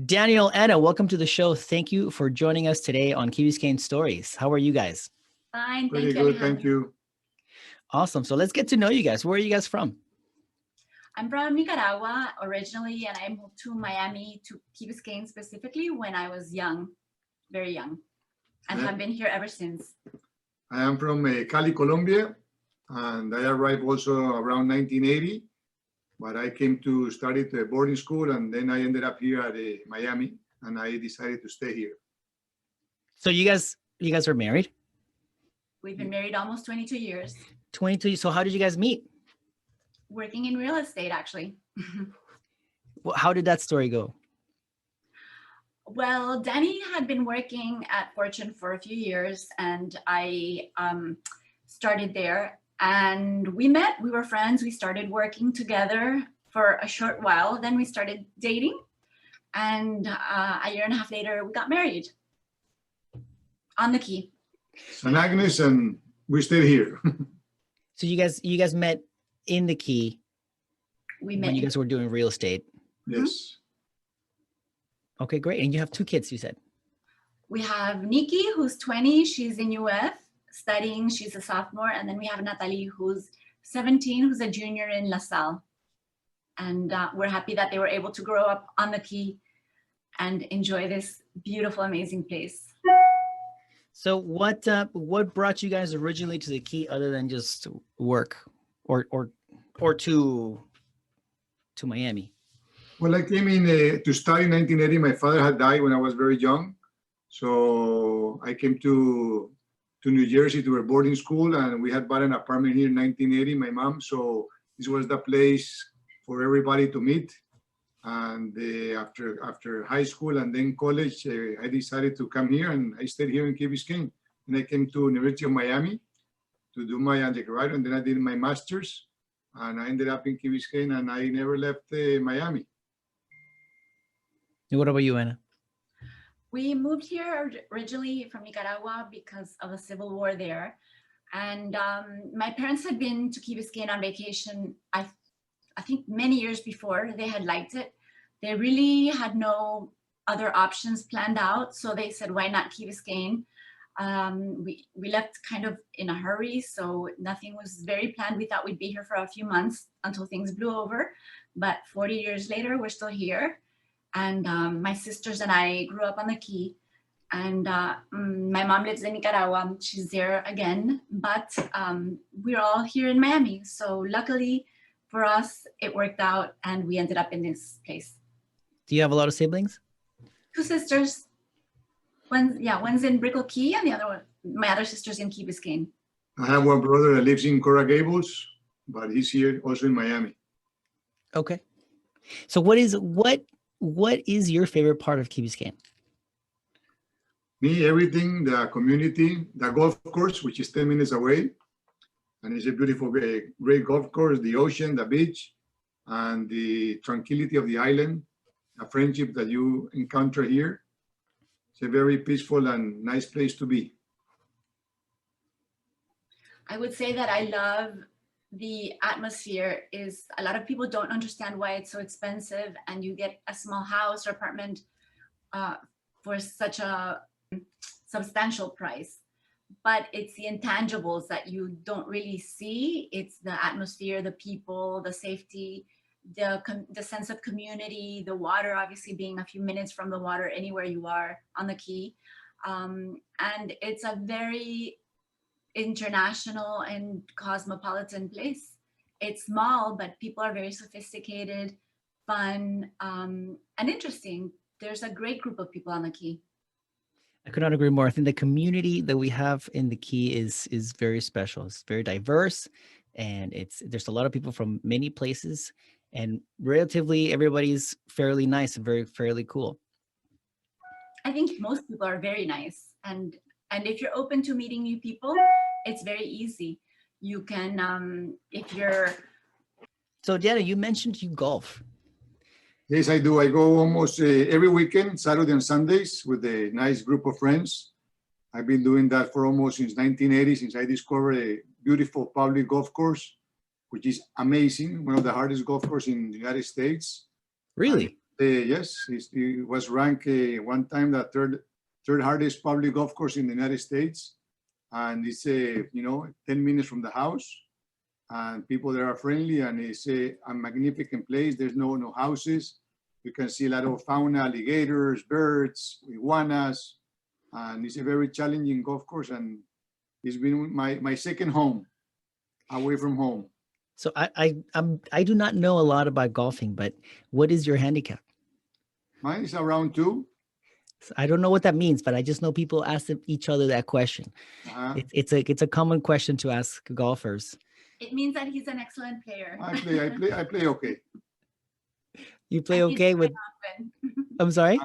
Daniel, Anna, welcome to the show. Thank you for joining us today on Key Biscayne Stories. How are you guys? Fine, Pretty thank you. good, thank you. Awesome. So let's get to know you guys. Where are you guys from? I'm from Nicaragua originally, and I moved to Miami, to Key Biscayne specifically, when I was young, very young, and have been here ever since. I am from Cali, Colombia, and I arrived also around 1980, but I came to study at a boarding school, and then I ended up here at Miami, and I decided to stay here. So you guys are married? We've been married almost 22 years. 22. So how did you guys meet? Working in real estate, actually. Well, how did that story go? Well, Danny had been working at Fortune for a few years, and I started there, and we met. We were friends. We started working together for a short while. Then we started dating, and a year and a half later, we got married on the Key. San Agnes, and we stayed here. So you guys met in the Key We met when you guys were doing real estate. Yes. Okay, great. And you have 2 kids, you said. We have Nikki, who's 20. She's in UF studying. She's a sophomore. And then we have Natalie, who's 17, who's a junior in La Salle. And we're happy that they were able to grow up on the Key and enjoy this beautiful, amazing place. So what brought you guys originally to the Key other than just work or to Miami? Well, I came in to study in 1980. My father had died when I was very young. So I came to New Jersey to a boarding school, and we had bought an apartment here in 1980, my mom. So this was the place for everybody to meet. And after high school and then college, I decided to come here, and I stayed here in Key Biscayne. And I came to University of Miami to do my undergraduate, and then I did my master's, and I ended up in Key Biscayne, and I never left Miami. And what about you, Anna? We moved here originally from Nicaragua because of the civil war there. And my parents had been to Key Biscayne on vacation, I think many years before. They had liked it. They really had no other options planned out. So they said, why not Key Biscayne? We left kind of in a hurry, so nothing was very planned. We thought we'd be here for a few months until things blew over. But 40 years later, we're still here. And my sisters and I grew up on the Key. And my mom lives in Nicaragua. She's there again. But we're all here in Miami. So luckily for us, it worked out, and we ended up in this place. Do you have a lot of siblings? 2 sisters. One's in Brickell Key, and the other one, my other sister's in Key Biscayne. I have one brother that lives in Coral Gables, but he's here also in Miami. Okay. So what is your favorite part of Key Biscayne? Me, everything, the community, the golf course, which is 10 minutes away. And it's a beautiful, great golf course, the ocean, the beach, and the tranquility of the island, a friendship that you encounter here. It's a very peaceful and nice place to be. I would say that I love the atmosphere. Is a lot of people don't understand why it's so expensive, and you get a small house or apartment for such a substantial price. But it's the intangibles that you don't really see. It's the atmosphere, the people, the safety, the sense of community, the water, obviously being a few minutes from the water anywhere you are on the Key. And it's a very international and cosmopolitan place. It's small, but people are very sophisticated, fun, and interesting. There's a great group of people on the Key. I could not agree more. I think the community that we have in the Key is very special. It's very diverse, and there's a lot of people from many places, and relatively everybody's fairly nice and fairly cool. I think most people are very nice, and if you're open to meeting new people, it's very easy. You can if you're. So Diana, you mentioned you golf. Yes, I do. I go almost every weekend, Saturday and Sundays, with a nice group of friends. I've been doing that for almost since 1980, since I discovered a beautiful public golf course, which is amazing, one of the hardest golf courses in the United States. Really? Yes, he was ranked one time the third hardest public golf course in the United States, and it's 10 minutes from the house, and people there are friendly, and it's a magnificent place. There's no houses. You can see a lot of fauna, alligators, birds, iguanas, and it's a very challenging golf course, and it's been my second home away from home. So I do not know a lot about golfing, but what is your handicap? Mine is around 2. So I don't know what that means, but I just know people ask each other that question. Uh-huh. It's a common question to ask golfers. It means that he's an excellent player. I play okay. You play And he okay does with? it often. I'm sorry.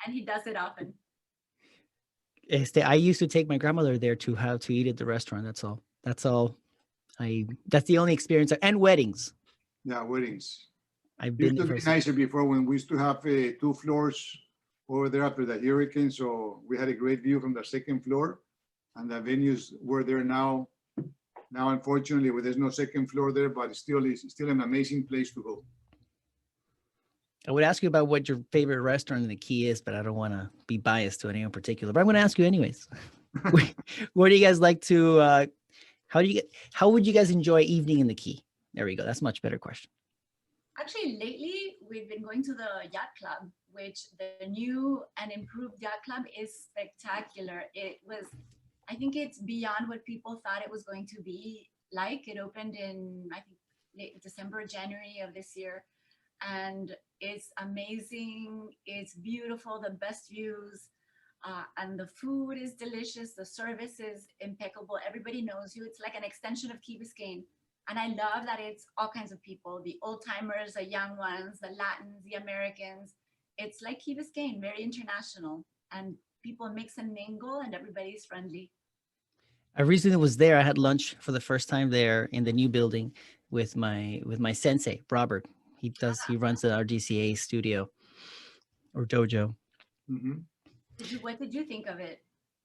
And he does it often. I used to take my grandmother there to eat at the restaurant. That's all. That's the only experience. And weddings. Yeah, weddings. I've It been used to there be for nicer before when we used to have 2 floors over there after the hurricane. So we had a great view from the second floor, and the venues were there now. Now, unfortunately, there's no second floor there, but it's still an amazing place to go. I would ask you about what your favorite restaurant in the Key is, but I don't want to be biased to any in particular. But I'm going to ask you anyways. Where do you guys like to? How would you guys enjoy evening in the Key? There we go. That's a much better question. Actually, lately, we've been going to the yacht club, which the new and improved yacht club is spectacular. I think it's beyond what people thought it was going to be like. It opened in, I think, late December, January of this year. And it's amazing. It's beautiful, the best views. And the food is delicious. The service is impeccable. Everybody knows you. It's like an extension of Key Biscayne. And I love that it's all kinds of people, the old timers, the young ones, the Latins, the Americans. It's like Key Biscayne, very international. And people mix and mingle and everybody's friendly. I recently was there. I had lunch for the first time there in the new building with my sensei, Robert. He runs the RGCA studio or dojo. Mhm. What did you think of it?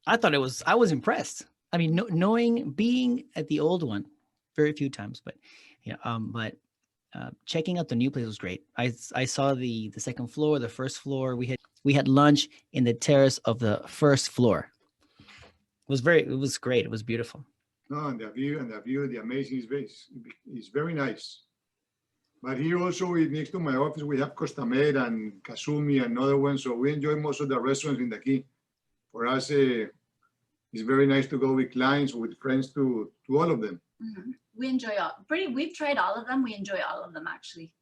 I was impressed. I mean, being at the old one very few times, but checking out the new place was great. I saw the second floor, the first floor. We had lunch in the terrace of the first floor. It was great. It was beautiful. No, and the view, the amazing space is very nice. But here also, next to my office, we have Costa Med and Kasumi and another one. So we enjoy most of the restaurants in the Key. For us, it's very nice to go with clients, with friends, to all of them. Mm-hmm. We enjoy we've tried all of them. We enjoy all of them, actually.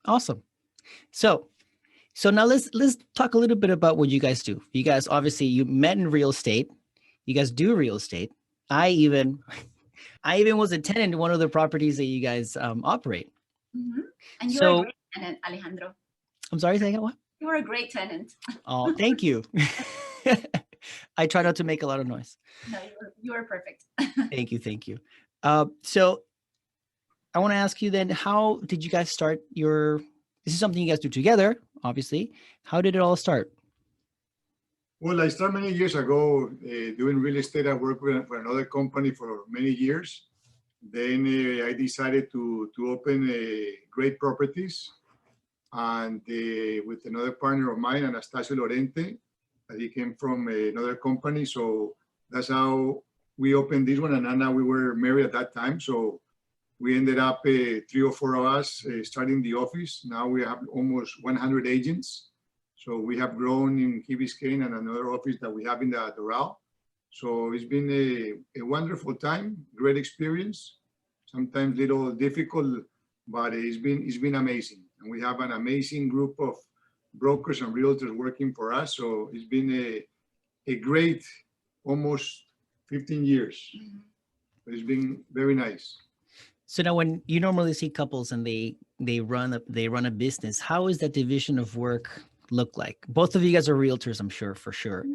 Awesome. So now let's talk a little bit about what you guys do. You guys, obviously, you met in real estate. You guys do real estate. I even was a tenant in one of the properties that you guys operate. Mm-hmm. And you're a great tenant, Alejandro. I'm sorry, say what? You were a great tenant. Oh, thank you. I try not to make a lot of noise. No, you were perfect. Thank you. So I want to ask you then, how did you guys start this is something you guys do together, obviously. How did it all start? Well, I started many years ago doing real estate. I worked for another company for many years. Then I decided to open Great Properties, and with another partner of mine, Anastasio Lorente, that he came from another company. So that's how we opened this one. And Anna, we were married at that time. So we ended up 3 or 4 of us starting the office. Now we have almost 100 agents. So we have grown in Key Biscayne and another office that we have in the Doral. So it's been a wonderful time, great experience, sometimes a little difficult, but it's been amazing. And we have an amazing group of brokers and realtors working for us. So it's been a great almost 15 years. Mm-hmm. It's been very nice. So now when you normally see couples and they run a business, how is that division of work look like? Both of you guys are realtors, I'm sure, for sure.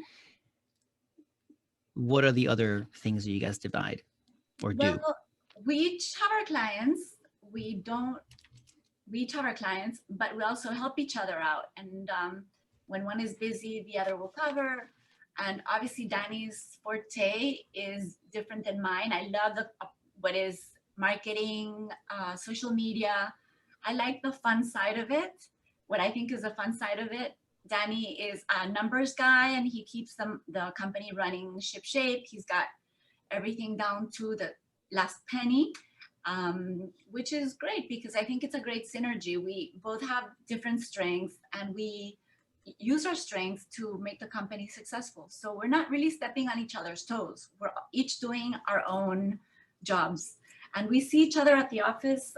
What are the other things that you guys divide or do? Well, we each have our clients. We each have our clients, but we also help each other out. And when one is busy, the other will cover. And obviously Danny's forte is different than mine. I love what is marketing, social media. I like the fun side of it. what I think is a fun side of it. Danny is a numbers guy, and he keeps the company running ship shape. He's got everything down to the last penny, which is great because I think it's a great synergy. We both have different strengths, and we use our strengths to make the company successful. So we're not really stepping on each other's toes. We're each doing our own jobs, and we see each other at the office,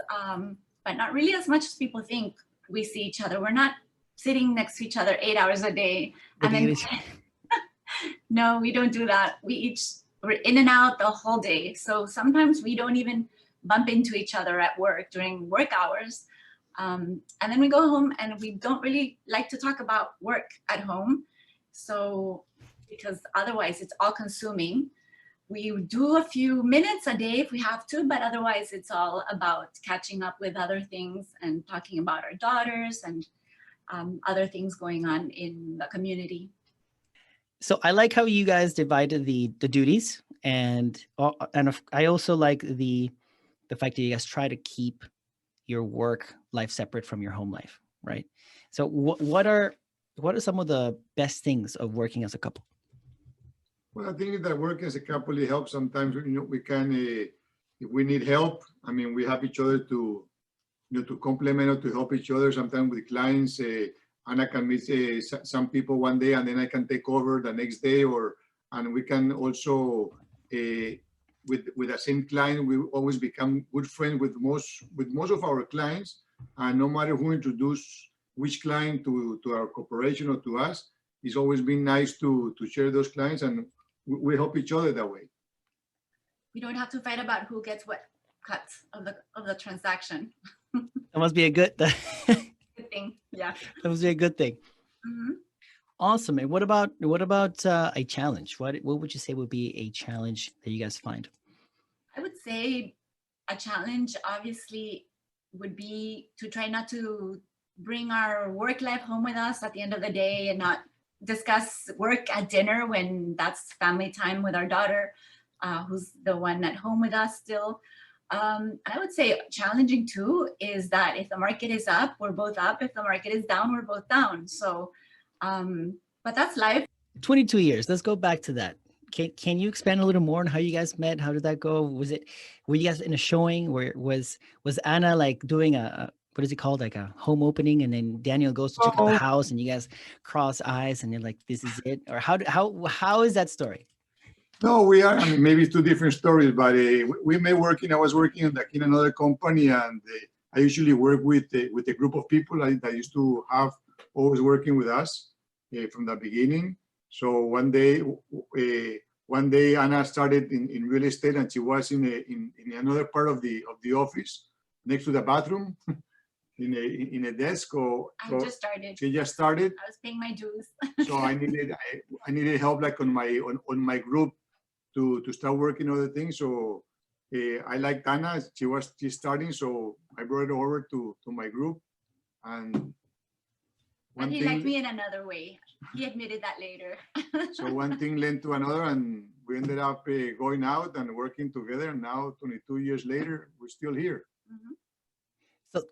but not really as much as people think we see each other. We're not sitting next to each other 8 hours a day. And then, no, we don't do that. We're in and out the whole day. So sometimes we don't even bump into each other at work during work hours. And then we go home, and we don't really like to talk about work at home. So, because otherwise it's all consuming. We do a few minutes a day if we have to, but otherwise it's all about catching up with other things and talking about our daughters and other things going on in the community. So I like how you guys divided the duties, and I also like the fact that you guys try to keep your work life separate from your home life, right? So what are some of the best things of working as a couple? Well, I think that working as a couple, it helps. Sometimes, we can, if we need help, I mean, we have each other to, to complement or to help each other. Sometimes with clients, Anna can meet some people one day, and then I can take over the next day, and we can also, with the same client, we always become good friends with most of our clients. And no matter who introduce which client to our corporation or to us, it's always been nice to share those clients, and we help each other that way. We don't have to fight about who gets what cut of the transaction. That must be a good Thing. Yeah. That must be a good thing. Mm-hmm. Awesome. And what about a challenge? What would you say would be a challenge that you guys find? I would say a challenge obviously would be to try not to bring our work life home with us at the end of the day and not discuss work at dinner when that's family time with our daughter, who's the one at home with us still. I would say challenging too is that if the market is up, we're both up. If the market is down, we're both down. So, but that's life. 22 years. Let's go back to that. Can you expand a little more on how you guys met? How did that go? Were you guys in a showing where was Anna like doing what is it called? Like a home opening, and then Daniel goes to check out the house and you guys cross eyes and you're like, this is it? Or how is that story? No, we are, I mean, maybe it's two different stories, but we may I was working in another company, and I usually work with a group of people that used to have always working with us from the beginning. So one day Anna started in real estate, and she was in another part of the office next to the bathroom in a desk. I just started. She just started. I was paying my dues. So I needed help like on my group to start working other things. So I liked Anna. She's starting, so I brought her over to my group. And he liked me in another way. He admitted that later. So one thing led to another, and we ended up going out and working together. And now, 22 years later, we're still here. Mm-hmm.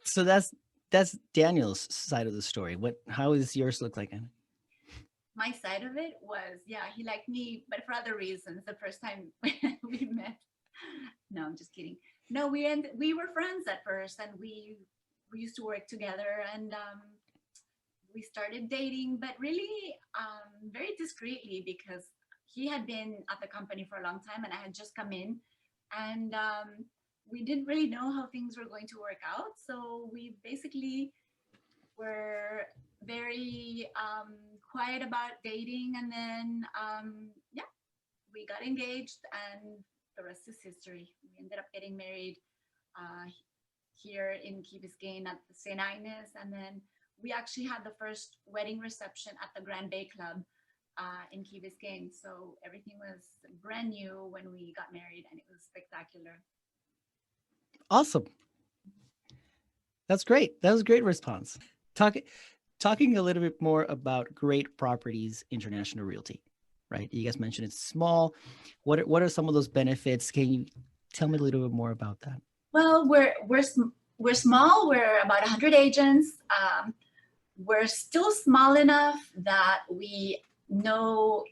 So that's Daniel's side of the story. How does yours look like, Anna? My side of it was, he liked me, but for other reasons. The first time we met, no, I'm just kidding. No, we were friends at first, and we used to work together, and we started dating, but really very discreetly, because he had been at the company for a long time and I had just come in, and we didn't really know how things were going to work out. So we basically were very quiet about dating, and then we got engaged, and the rest is history. We ended up getting married here in Key Biscayne at the St. Agnes, and then we actually had the first wedding reception at the Grand Bay Club in Key Biscayne. So everything was brand new when we got married, and it was spectacular. Awesome. That's great. That was a great response. Talking a little bit more about Great Properties International Realty, right? You guys mentioned it's small. What are some of those benefits? Can you tell me a little bit more about that? Well, we're small. We're about 100 agents. we're still small enough that we know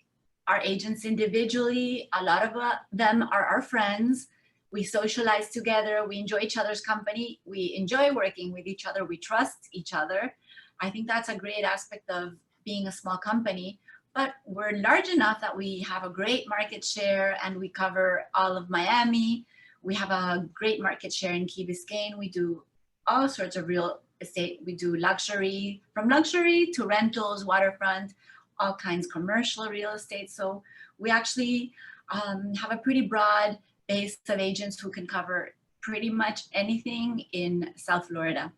our agents individually. A lot of them are our friends. We socialize together. We enjoy each other's company. We enjoy working with each other. We trust each other. I think that's a great aspect of being a small company. But we're large enough that we have a great market share and we cover all of Miami. We have a great market share in Key Biscayne. We do all sorts of real estate. We do luxury, from luxury to rentals, waterfront, all kinds of commercial real estate. So we actually have a pretty broad base of agents who can cover pretty much anything in South Florida.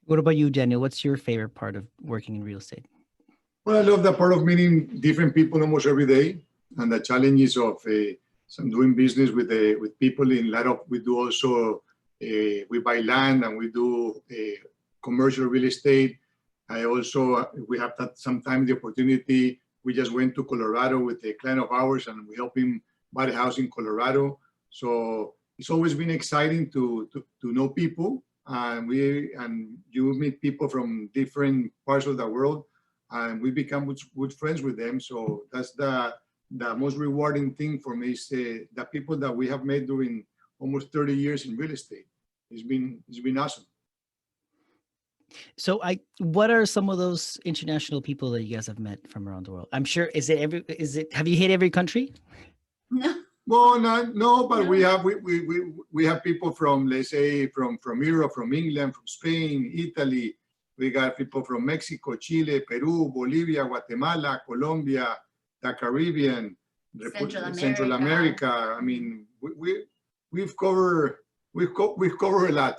What about you, Daniel? What's your favorite part of working in real estate? Well, I love that part of meeting different people almost every day, and the challenges of some doing business with people. In a lot of we do also we buy land and we do commercial real estate. I also we have that sometimes the opportunity. We just went to Colorado with a client of ours, and we help him buy a house in Colorado. So it's always been exciting to know people, and you meet people from different parts of the world. And we become good friends with them. So that's the most rewarding thing for me is the people that we have met during almost 30 years in real estate. It's been awesome. So what are some of those international people that you guys have met from around the world? I'm sure, have you hit every country? No. Well, no, but we have people from, let's say, from Europe, from England, from Spain, Italy. We got people from Mexico, Chile, Peru, Bolivia, Guatemala, Colombia, the Caribbean, Central America. I mean, we've covered a lot,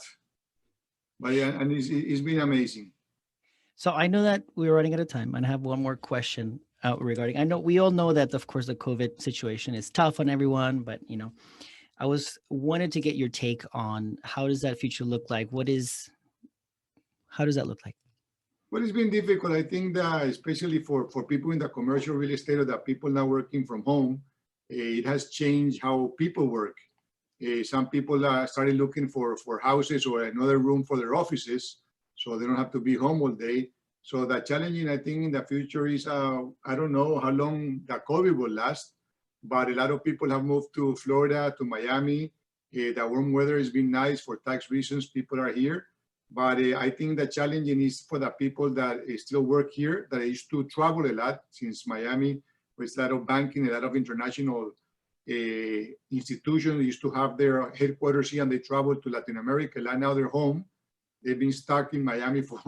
but yeah, and it's been amazing. So I know that we're running out of time, and I have one more question regarding. I know we all know that, of course, the COVID situation is tough on everyone, but I wanted to get your take on how does that future look like? How does that look like? Well, it's been difficult. I think that especially for people in the commercial real estate or the people now working from home, it has changed how people work. Some people started looking for houses or another room for their offices, so they don't have to be home all day. So the challenging, I think, in the future is, I don't know how long the COVID will last, but a lot of people have moved to Florida, to Miami. The warm weather has been nice for tax reasons. People are here. But I think the challenging is for the people that still work here, that used to travel a lot since Miami, with a lot of banking, a lot of international institutions used to have their headquarters here and they travel to Latin America. And now they're home. They've been stuck in Miami for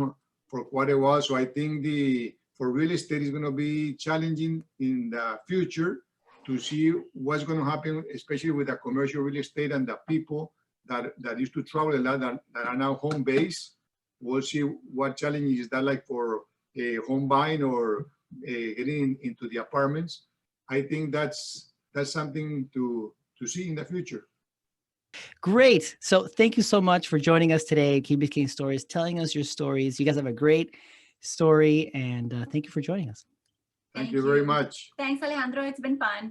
quite a while. So I think for real estate is going to be challenging in the future to see what's going to happen, especially with the commercial real estate and the people that used to travel a lot that are now home based. We'll see what challenge is that like for home buying or getting into the apartments. I think that's something to see in the future. Great. So thank you so much for joining us today, Key Biscayne Stories, telling us your stories. You guys have a great story, and thank you for joining us. Thank you very much. Thanks, Alejandro. It's been fun.